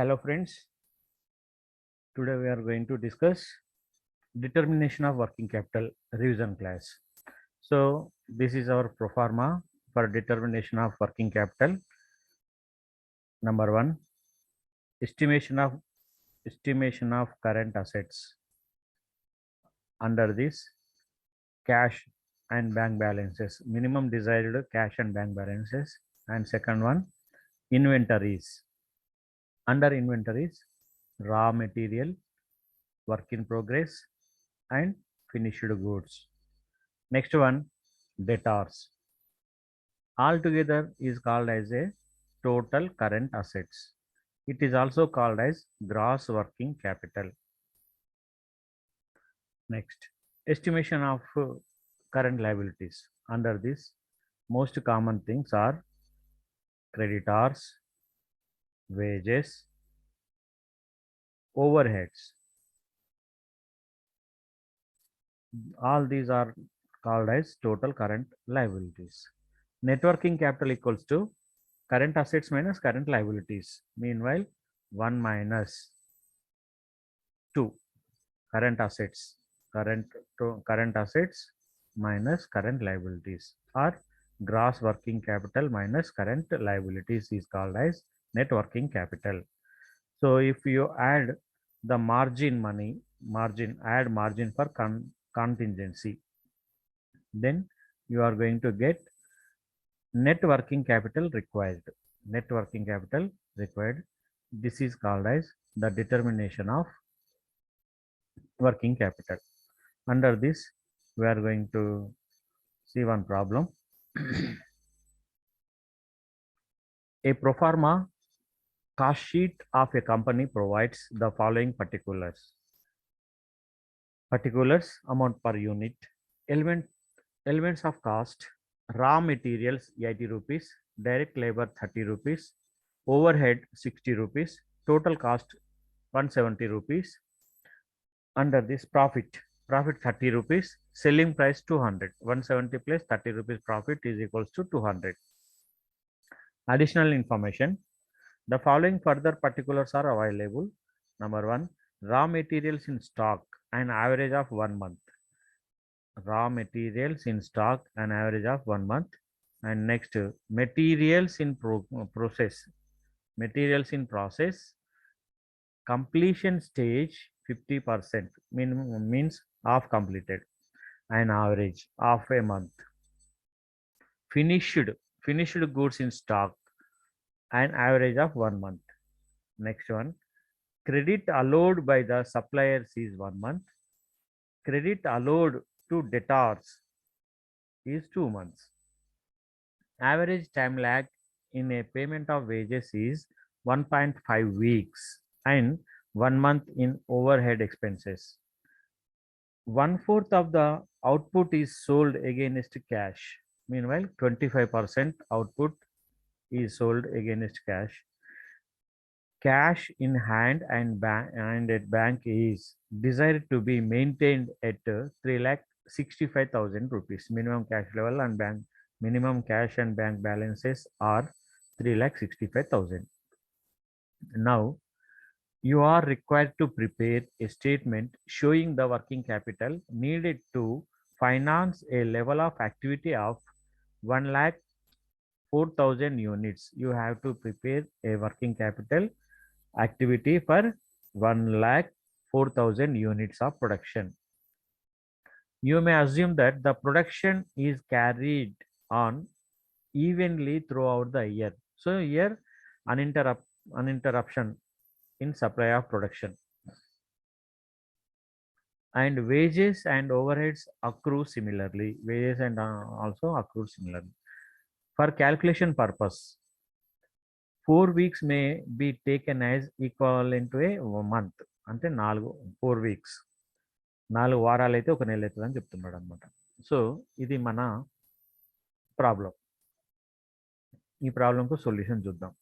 Hello friends, today we are going to discuss determination of working capital revision class. So this is our pro forma for determination of working capital. Number one, estimation of current assets. Under this, cash and bank balances, minimum desired cash and bank balances. And second one, inventories. Under inventories, raw material, work in progress, and finished goods. Next one, debtors. Altogether is called as a total current assets. It is also called as gross working capital. Next, estimation of current liabilities. Under this, most common things are creditors, wages, overheads. All these are called as total current liabilities. Net working capital equals to current assets minus current liabilities. Meanwhile, 1 minus 2 current assets, current assets minus current liabilities, or gross working capital minus current liabilities is called as net working capital. So if you add the margin money, add margin for contingency, then you are going to get net working capital required. Net working capital required. This is called as the determination of working capital. Under this, we are going to see one problem. A pro forma cost sheet of a company provides the following particulars. Amount per unit, elements of cost, raw materials 80 rupees, direct labor 30 rupees, overhead 60 rupees, total cost 170 rupees. Under this, profit 30 rupees, selling price 200, 170 plus 30 rupees profit is equals to 200. Additional information, the following further particulars are available. Number one, raw materials in stock, an average of 1 month. Raw materials in stock, an average of 1 month. And next, materials in process. Materials in process, completion stage 50%, means half completed, an average of a month. Finished goods in stock, an average of 1 month. Next one, credit allowed by the suppliers is 1 month. Credit allowed to debtors is 2 months. Average time lag in a payment of wages is 1.5 weeks and 1 month in overhead expenses. 1/4 of the output is sold against cash. Meanwhile, 25% output is sold against cash. Cash in hand and at bank is desired to be maintained at 3,65,000 rupees. Minimum cash level and minimum cash and bank balances are 3,65,000. Now, you are required to prepare a statement showing the working capital needed to finance a level of activity of 1,04,000 units. You have to prepare a working capital activity for 1,04,000 units of production. You may assume that the production is carried on evenly throughout the year. So here, uninterruption in supply of production. And wages and overheads accrue similarly. Wages and also accrue similarly. For calculation purpose, 4 weeks may be taken as equivalent to a month. అంటే 4 weeks. 4 వారాలు అయితే ఒక నెల అవుతుంది అని చెప్తున్నాడు అనమాట. So ఇది మన ప్రాబ్లం. ఈ ప్రాబ్లంకు సొల్యూషన్ చూద్దాం.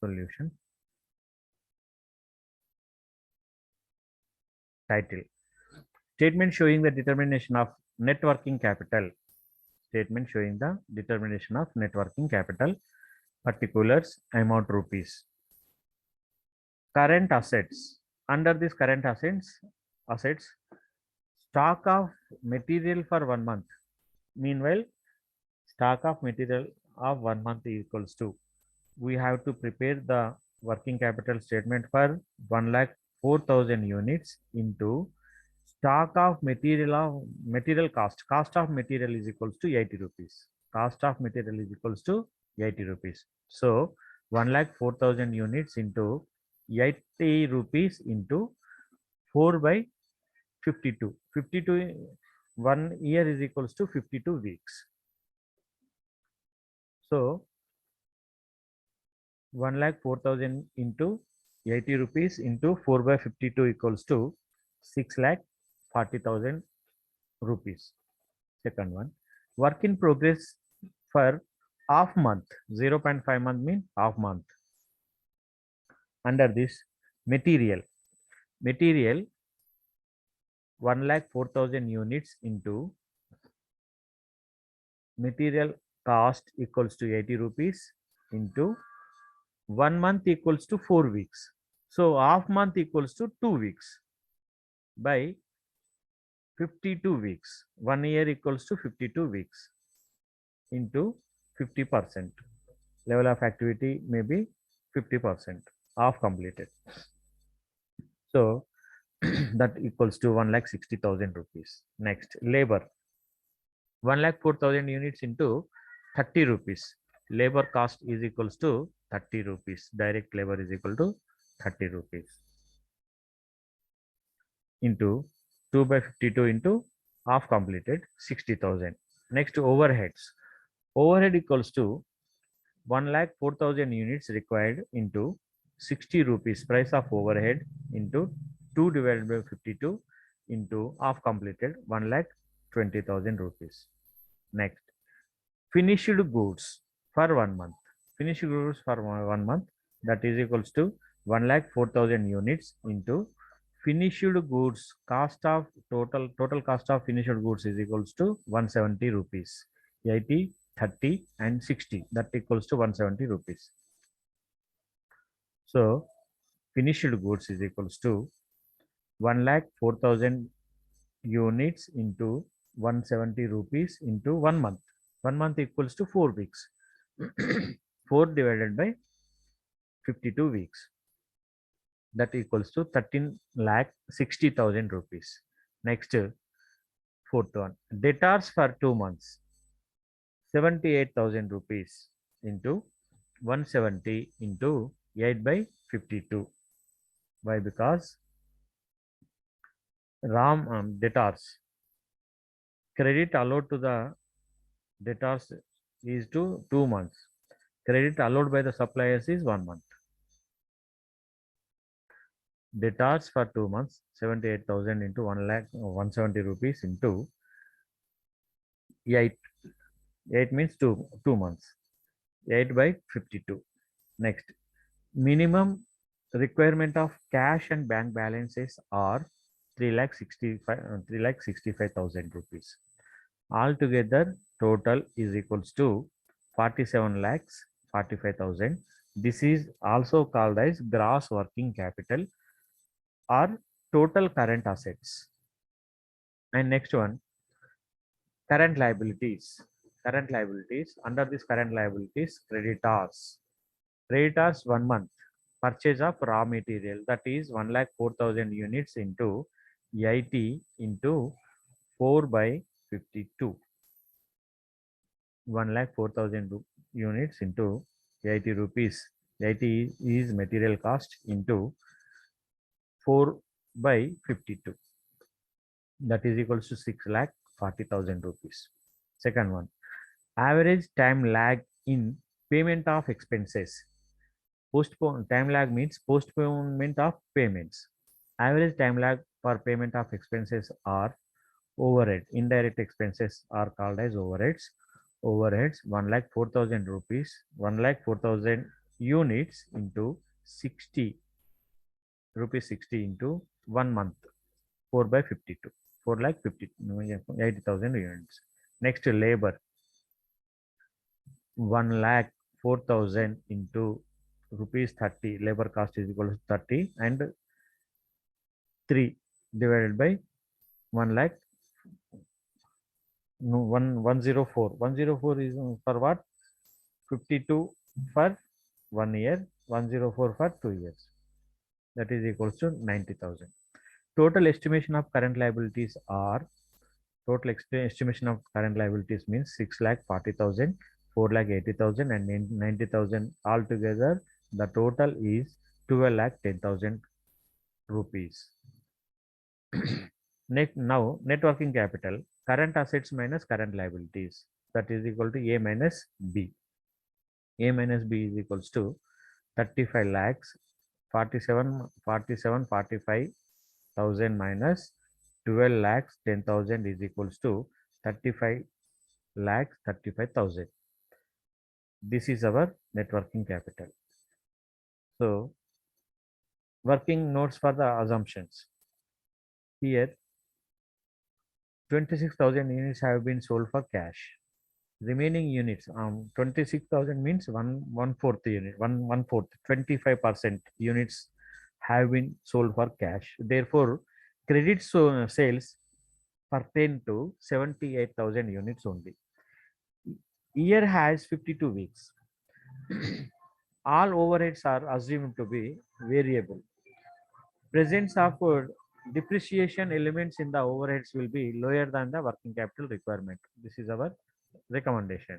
Solution. Title: Statement showing the determination of net working capital. Statement showing the determination of net working capital. particulars amount rupees. Current assets. Under this current assets, stock of material for 1 month. Meanwhile, stock of material of 1 month equals to, we have to prepare the working capital statement for 1,04,000 units into stock of material cost of material is equals to 80 rupees. Cost of material is equals to 80 rupees. So 1,04,000 units into 80 rupees into 4 by 52. 52, 1 year is equals to 52 weeks. So 1,04,000 into 80 rupees into 4 by 52 equals to 6,40,000 rupees. Second one, work in progress for half month. 0.5 month means half month. Under this, material 1,04,000 units into material cost equals to 80 rupees into 1 month equals to 4 weeks. So half month equals to 2 weeks by 52 weeks. 1 year equals to 52 weeks into 50%. Level of activity may be 50%, half completed. So that equals to 1,60,000 rupees. Next, labor 1,04,000 units into 30 rupees. Labor cost is equals to 30 rupees. Direct labor is equal to 30 rupees into 2 by 52 into half completed 60,000. Next, overheads. Overhead equals to 1,04,000 units required into 60 rupees price of overhead into 2 divided by 52 into half completed 1,20,000 rupees. Next, finished goods for 1 month. Finished goods for 1 month, that is equals to 1,04,000 units into finished goods cost of total cost of finished goods is equals to 170 rupees. 80, 30 and 60, that equals to 170 rupees. So finished goods is equals to 1,04,000 units into 170 rupees into 1 month. 1 month equals to 4 weeks. 4 divided by 52 weeks, that equals to 13,60,000 rupees. Next, fourth one, debtors for 2 months. 78,000 rupees into 170 into 8 by 52. Why? Because debtors, credit allowed to the debtors is to 2 months. Credit allowed by the suppliers is 1 month. Debtors for 2 months, 78,000 into 170 rupees into 8. 8 means 2 months. 8 by 52. Next, minimum requirement of cash and bank balances are 3,65,000 rupees. Altogether, total is equals to 47,45,000. This is also called as gross working capital or total current assets. And next one, current liabilities. Current liabilities. Under this current liabilities, creditors. Creditors 1 month. Purchase of raw material, that is 1,04,000 units into 80 into 4 by 52. 1,04,000 units into 80 rupees. 80 is material cost into 4 by 52. That is equals to 6,40,000 rupees. Second one, average time lag in payment of expenses. Time lag means postponement of payments. Average time lag for payment of expenses are overhead. Indirect expenses are called as overheads. Overheads 1,04,000 rupees, 1,04,000 units into 60 rupees 60 into 1 month, 4 by 52. 4 lakh 50, 80,000 units. Next, labor 1 lakh 4,000 into rupees 30, labor cost is equal to 30, and 3 divided by 1 lakh, no, 104. 104 is for what? 52 for 1 year, 104 for 2 years. That is equals to 90,000. Total estimation of current liabilities are, total estimation of current liabilities means 6,40,000, 4,80,000, and 90,000 altogether. The total is 12,10,000 rupees. Now, net working capital, current assets minus current liabilities, that is equal to A minus B. A minus B is equals to 35 lakhs, 45,000 minus 12 lakhs 10,000 is equals to 35 lakhs 35,000. This is our net working capital. So, working notes for the assumptions. Here, 26,000 units have been sold for cash. Remaining units, 26,000 means one fourth unit, one fourth, 25% units have been sold for cash. Therefore, credit sales pertain to 78,000 units only. Year has 52 weeks. All overheads are assumed to be variable. Presence of depreciation elements in the overheads will be lower than the working capital requirement. This is our recommendation.